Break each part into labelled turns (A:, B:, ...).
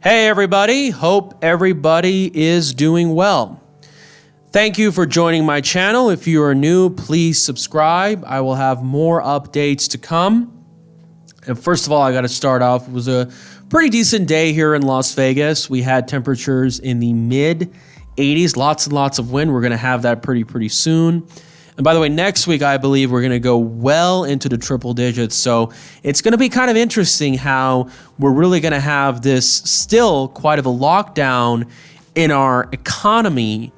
A: Hey everybody, hope everybody is doing well. Thank you for joining my channel. If you are new, please subscribe. I will have more updates to come. And first of all, I got to start off. It was a pretty decent day here in Las Vegas. We had temperatures in the mid 80s, lots and lots of wind. We're going to have that pretty soon. And by the way, next week, I believe we're going to go well into the triple digits. So it's going to be kind of interesting how we're really going to have this still quite of a lockdown in our economy,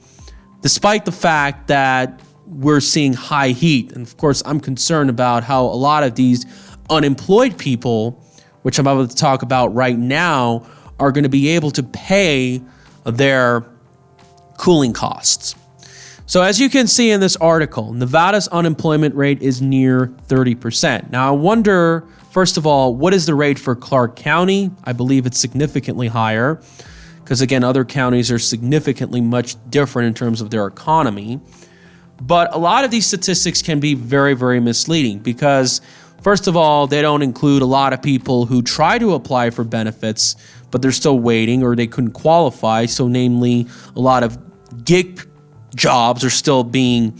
A: despite the fact that we're seeing high heat. And of course, I'm concerned about how a lot of these unemployed people, which I'm about to talk about right now, are going to be able to pay their cooling costs. So as you can see in this article, Nevada's unemployment rate is near 30%. Now I wonder, first of all, what is the rate for Clark County? I believe it's significantly higher because again, other counties are significantly much different in terms of their economy. But a lot of these statistics can be very misleading because first of all, they don't include a lot of people who try to apply for benefits, but they're still waiting or they couldn't qualify. So namely, a lot of gig jobs are still being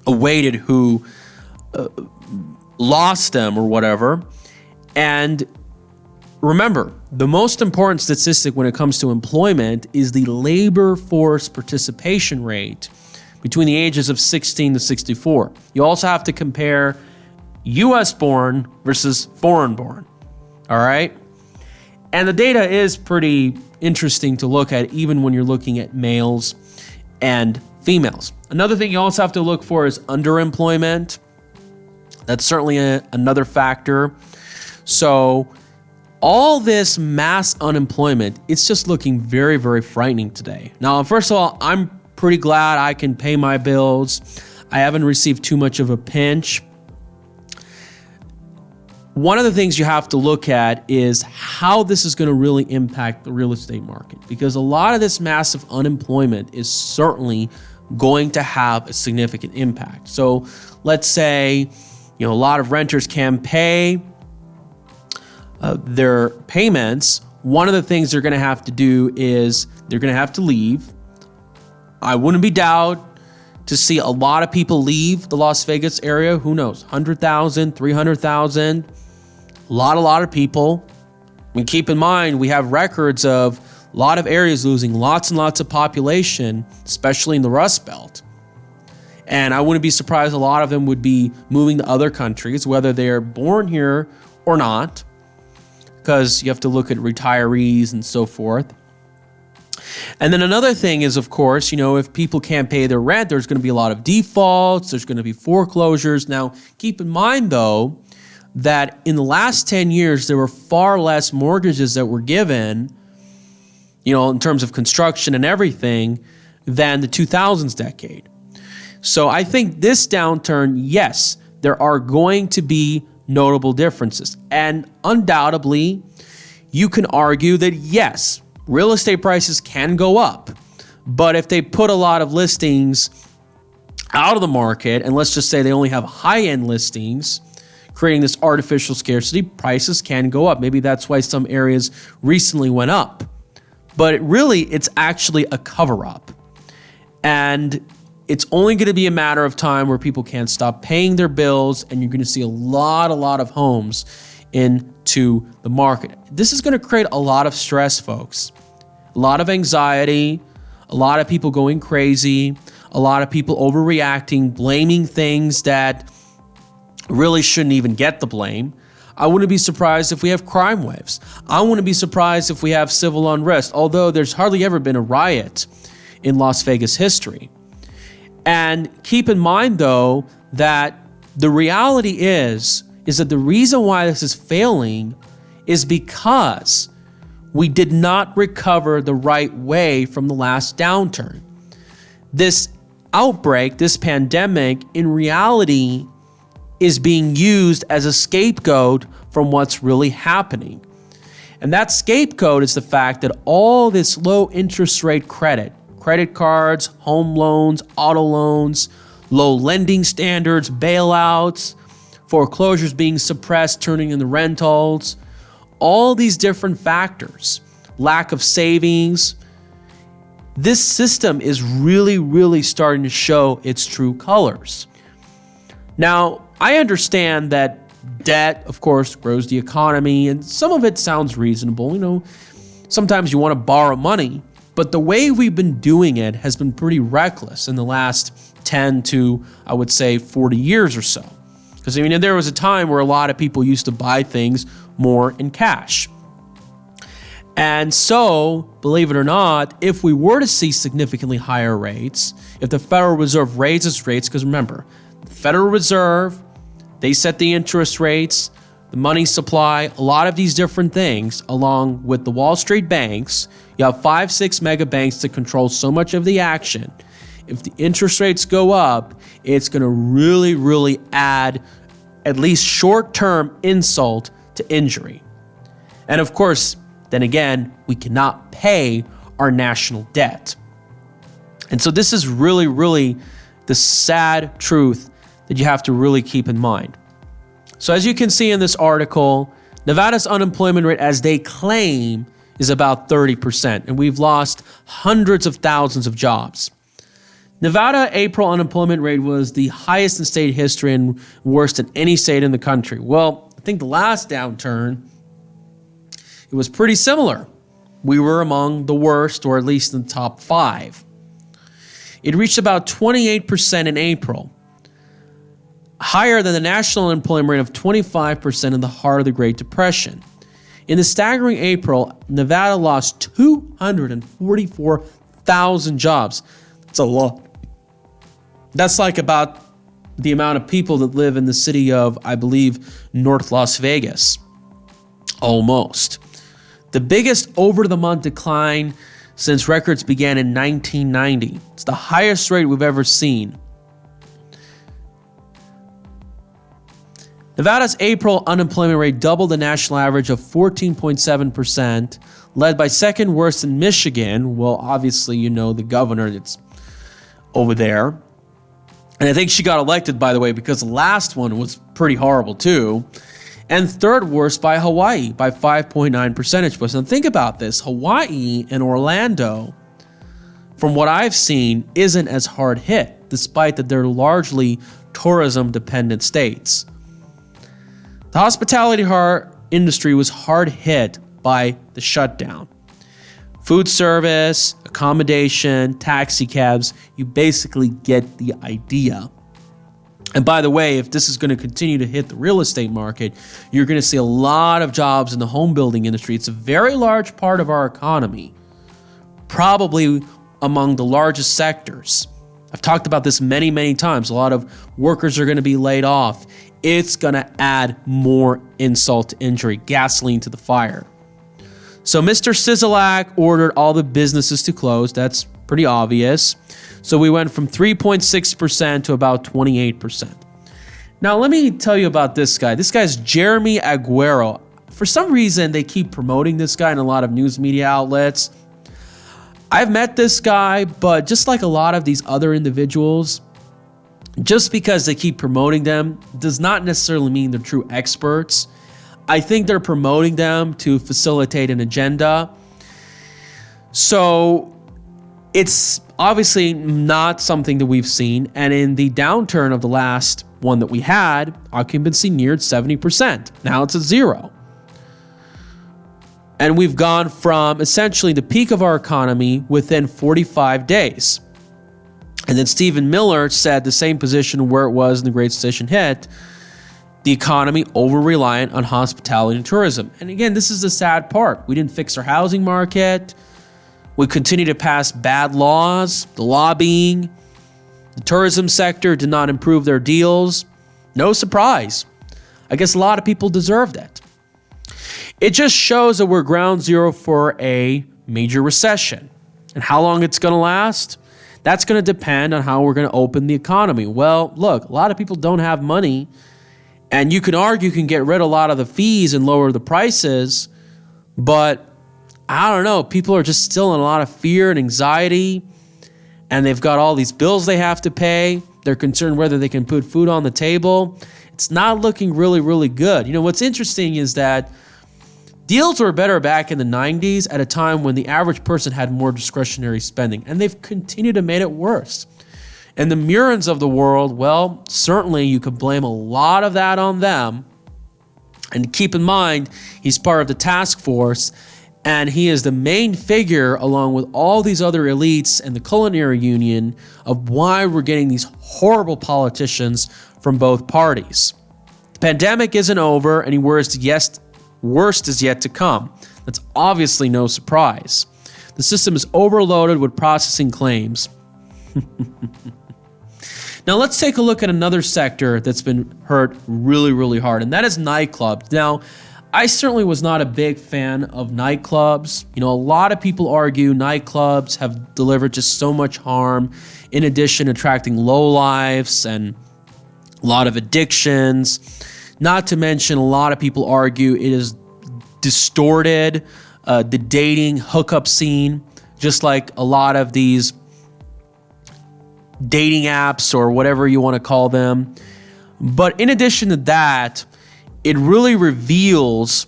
A: awaited who lost them or whatever. And remember, the most important statistic when it comes to employment is the labor force participation rate between the ages of 16 to 64. You also have to compare US born versus foreign born. All right. And the data is pretty interesting to look at, even when you're looking at males and females. Another thing you also have to look for is underemployment. That's certainly another factor. So all this mass unemployment, it's just looking very frightening today. Now, first of all, I'm pretty glad I can pay my bills. I haven't received too much of a pinch. One of the things you have to look at is how this is going to really impact the real estate market, because a lot of this massive unemployment is certainly going to have a significant impact. So let's say, a lot of renters can pay their payments. One of the things they're going to have to do is they're going to have to leave. I wouldn't be doubt to see a lot of people leave the Las Vegas area. Who knows? 100,000, 300,000. A lot of people. I mean, keep in mind, we have records of a lot of areas losing lots and lots of population, especially in the Rust Belt. And I wouldn't be surprised a lot of them would be moving to other countries, whether they're born here or not, because you have to look at retirees and so forth. And then another thing is, of course, if people can't pay their rent, there's going to be a lot of defaults, there's going to be foreclosures. Now, keep in mind, though, that in the last 10 years, there were far less mortgages that were given, in terms of construction and everything, than the 2000s decade. So I think this downturn, yes, there are going to be notable differences. And undoubtedly, you can argue that, yes, real estate prices can go up. But if they put a lot of listings out of the market, and let's just say they only have high-end listings, creating this artificial scarcity, prices can go up. Maybe that's why some areas recently went up. But it's actually a cover-up. And it's only going to be a matter of time where people can't stop paying their bills, and you're going to see a lot of homes into the market. This is going to create a lot of stress, folks. A lot of anxiety, a lot of people going crazy, a lot of people overreacting, blaming things that really shouldn't even get the blame. I wouldn't be surprised if we have crime waves. I wouldn't be surprised if we have civil unrest, although there's hardly ever been a riot in Las Vegas history. And keep in mind, though, that the reality is that the reason why this is failing is because we did not recover the right way from the last downturn. This outbreak, this pandemic, in reality, is being used as a scapegoat from what's really happening. And that scapegoat is the fact that all this low interest rate credit cards, home loans, auto loans, low lending standards, bailouts, foreclosures being suppressed, turning into rentals, all these different factors lack of savings. This system is really, really starting to show its true colors. Now, I understand that debt, of course, grows the economy, and some of it sounds reasonable. Sometimes you want to borrow money, but the way we've been doing it has been pretty reckless in the last 10 to, I would say, 40 years or so. Because, there was a time where a lot of people used to buy things more in cash. And so, believe it or not, if we were to see significantly higher rates, if the Federal Reserve raises rates, because remember, the Federal Reserve, they set the interest rates, the money supply, a lot of these different things, along with the Wall Street banks. You have 5-6 mega banks that control so much of the action. If the interest rates go up, it's going to really, really add at least short-term insult to injury. And of course, then again, we cannot pay our national debt. And so this is really, really the sad truth that you have to really keep in mind. So as you can see in this article, Nevada's unemployment rate, as they claim, is about 30%, and we've lost hundreds of thousands of jobs. Nevada April unemployment rate was the highest in state history and worse than any state in the country. Well, I think the last downturn, it was pretty similar. We were among the worst, or at least in the top 5. It reached about 28% in April, higher than the national unemployment rate of 25% in the heart of the Great Depression. In the staggering April, Nevada lost 244,000 jobs. That's a lot. That's like about the amount of people that live in the city of, I believe, North Las Vegas. Almost. The biggest over-the-month decline since records began in 1990. It's the highest rate we've ever seen. Nevada's April unemployment rate doubled the national average of 14.7%, led by second worst in Michigan. Well, obviously, the governor that's over there. And I think she got elected, by the way, because the last one was pretty horrible too. And third worst by Hawaii by 5.9 percentage points. And think about this. Hawaii and Orlando, from what I've seen, isn't as hard hit, despite that they're largely tourism-dependent states. The hospitality industry was hard hit by the shutdown. Food service, accommodation, taxi cabs, you basically get the idea. And by the way, if this is going to continue to hit the real estate market, you're going to see a lot of jobs in the home building industry. It's a very large part of our economy, probably among the largest sectors. I've talked about this many, many times. A lot of workers are going to be laid off. It's going to add more insult to injury, gasoline to the fire. So Mr. Sisolak ordered all the businesses to close. That's pretty obvious. So we went from 3.6% to about 28%. Now, let me tell you about this guy. This guy's Jeremy Aguero. For some reason, they keep promoting this guy in a lot of news media outlets. I've met this guy, but just like a lot of these other individuals, just because they keep promoting them does not necessarily mean they're true experts. I think they're promoting them to facilitate an agenda. So it's obviously not something that we've seen. And in the downturn of the last one that we had, occupancy neared 70%. Now it's at 0. And we've gone from essentially the peak of our economy within 45 days. And then Stephen Miller said the same position where it was in the Great Recession hit, the economy over-reliant on hospitality and tourism. And again, this is the sad part. We didn't fix our housing market. We continue to pass bad laws, the lobbying. The tourism sector did not improve their deals. No surprise. I guess a lot of people deserved it. It just shows that we're ground zero for a major recession. And how long it's going to last? That's going to depend on how we're going to open the economy. Well, look, a lot of people don't have money. And you can argue you can get rid of a lot of the fees and lower the prices. But I don't know. People are just still in a lot of fear and anxiety. And they've got all these bills they have to pay. They're concerned whether they can put food on the table. It's not looking really, really good. What's interesting is that Deals were better back in the 90s at a time when the average person had more discretionary spending, and they've continued to make it worse. And the Murrens of the world, well, certainly you could blame a lot of that on them. And keep in mind, he's part of the task force, and he is the main figure, along with all these other elites and the Culinary Union, of why we're getting these horrible politicians from both parties. The pandemic isn't over, and worst is yet to come. That's obviously no surprise. The system is overloaded with processing claims. Now let's take a look at another sector that's been hurt really, really hard, and that is nightclubs. Now, I certainly was not a big fan of nightclubs. You know, a lot of people argue nightclubs have delivered just so much harm, in addition attracting lowlifes and a lot of addictions. Not to mention, a lot of people argue it has distorted the dating hookup scene, just like a lot of these dating apps or whatever you want to call them. But in addition to that, it really reveals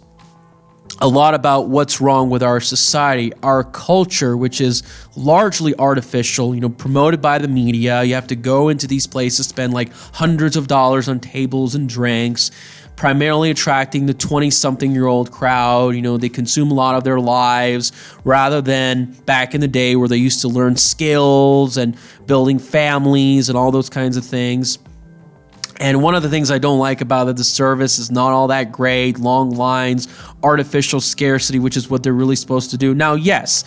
A: a lot about what's wrong with our society, our culture, which is largely artificial, you know, promoted by the media. You have to go into these places, spend like hundreds of dollars on tables and drinks, primarily attracting the 20-something-year-old crowd. You know, they consume a lot of their lives rather than back in the day where they used to learn skills and building families and all those kinds of things. And one of the things I don't like about it, the service is not all that great, long lines, artificial scarcity, which is what they're really supposed to do. Now, yes,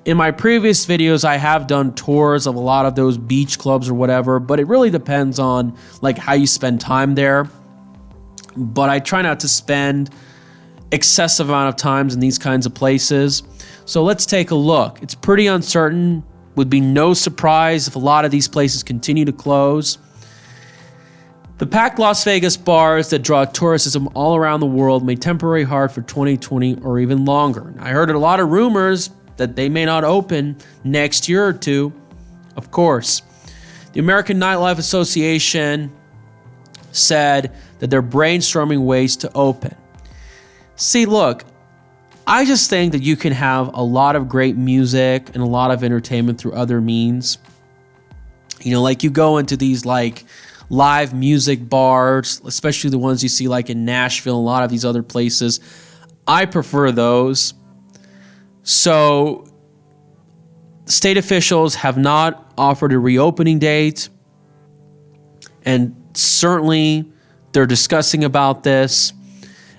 A: in my previous videos, I have done tours of a lot of those beach clubs or whatever, but it really depends on like how you spend time there. But I try not to spend excessive amount of times in these kinds of places. So let's take a look. It's pretty uncertain. Would be no surprise if a lot of these places continue to close. The packed Las Vegas bars that draw tourism all around the world may temporarily halt for 2020 or even longer. I heard a lot of rumors that they may not open next year or two. Of course, the American Nightlife Association said that they're brainstorming ways to open. See, look, I just think that you can have a lot of great music and a lot of entertainment through other means. You know, like you go into these like live music bars, especially the ones you see like in Nashville, a lot of these other places. I prefer those. So state officials have not offered a reopening date, and certainly they're discussing about this.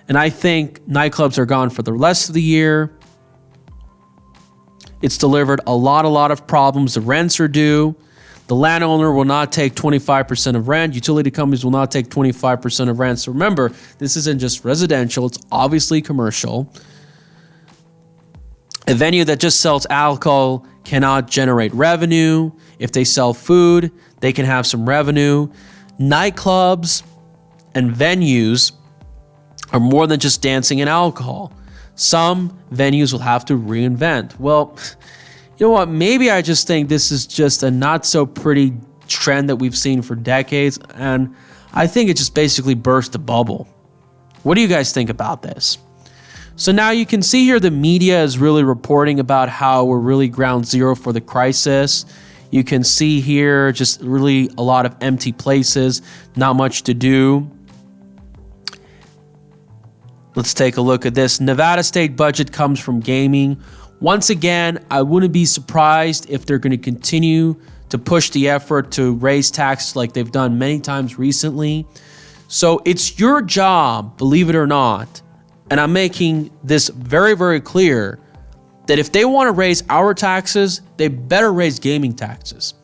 A: And I think nightclubs are gone for the rest of the year. It's delivered a lot of problems. The rents are due. The landowner will not take 25% of rent. Utility companies will not take 25% of rent. So remember, this isn't just residential. It's obviously commercial. A venue that just sells alcohol cannot generate revenue. If they sell food, they can have some revenue. Nightclubs and venues are more than just dancing and alcohol. Some venues will have to reinvent. Well, you know what? Maybe I just think this is just a not so pretty trend that we've seen for decades, and I think it just basically burst a bubble. What do you guys think about this? So now you can see here the media is really reporting about how we're really ground zero for the crisis. You can see here just really a lot of empty places, not much to do. Let's take a look at this. Nevada state budget comes from gaming. Once again, I wouldn't be surprised if they're going to continue to push the effort to raise taxes like they've done many times recently. So it's your job, believe it or not, and I'm making this very, very clear, that if they want to raise our taxes, they better raise gaming taxes.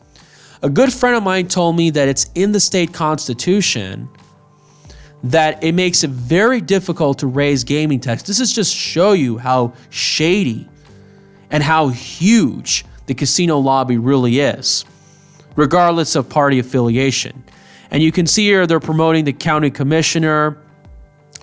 A: A good friend of mine told me that it's in the state constitution that it makes it very difficult to raise gaming tax. This is just show you how shady and how huge the casino lobby really is, regardless of party affiliation. And you can see here they're promoting the county commissioner,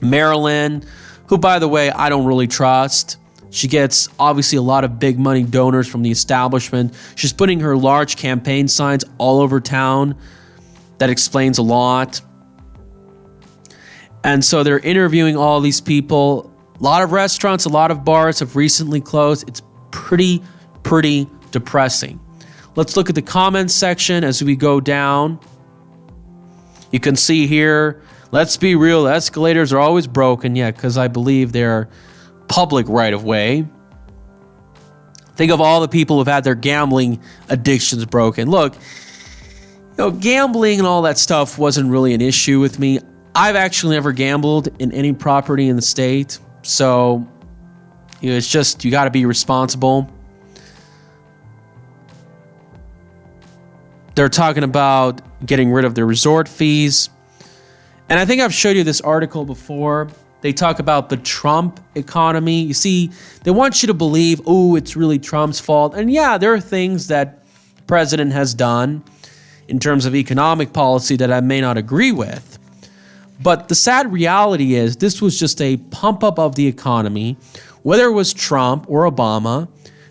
A: Marilyn, who, by the way, I don't really trust. She gets obviously a lot of big money donors from the establishment. She's putting her large campaign signs all over town. That explains a lot. And so they're interviewing all these people. A lot of restaurants, a lot of bars have recently closed. It's pretty depressing. Let's look at the comments section as we go down. You can see here, let's be real, the escalators are always broken. Yeah, because I believe they're public right of way. Think of all the people who've had their gambling addictions broken. Look, gambling and all that stuff wasn't really an issue with me. I've actually never gambled in any property in the state. So, it's just, you got to be responsible. They're talking about getting rid of the resort fees. And I think I've showed you this article before. They talk about the Trump economy. You see, they want you to believe, oh, it's really Trump's fault. And yeah, there are things that the president has done in terms of economic policy that I may not agree with. But the sad reality is this was just a pump up of the economy. Whether it was Trump or Obama,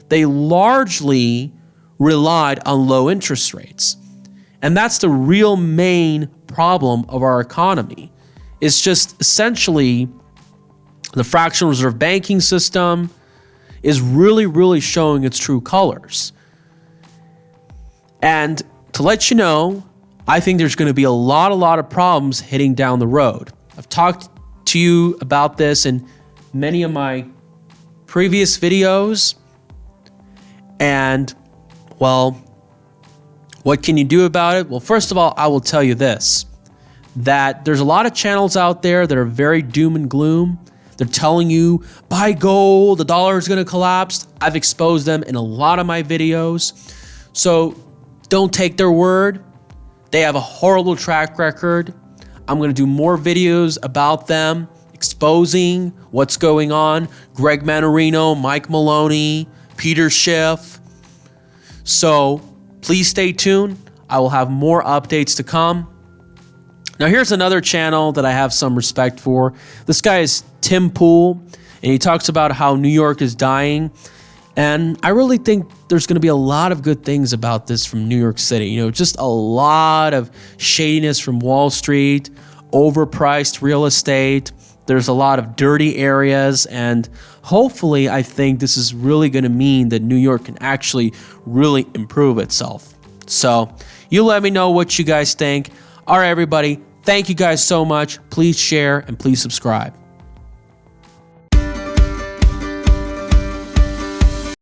A: they largely relied on low interest rates. And that's the real main problem of our economy. It's just essentially the fractional reserve banking system is really showing its true colors. And to let you know, I think there's going to be a lot of problems hitting down the road. I've talked to you about this in many of my previous videos. And, well, what can you do about it? Well, first of all, I will tell you this, that there's a lot of channels out there that are very doom and gloom. They're telling you, buy gold, the dollar is going to collapse. I've exposed them in a lot of my videos. So don't take their word. They have a horrible track record. I'm going to do more videos about them, exposing what's going on. Greg Manorino, Mike Maloney, Peter Schiff. So please stay tuned. I will have more updates to come. Now here's another channel that I have some respect for. This guy is Tim Pool, and he talks about how New York is dying. And I really think there's going to be a lot of good things about this from New York City. Just a lot of shadiness from Wall Street, overpriced real estate. There's a lot of dirty areas. And hopefully, I think this is really going to mean that New York can actually really improve itself. So you let me know what you guys think. All right, everybody. Thank you guys so much. Please share and please subscribe.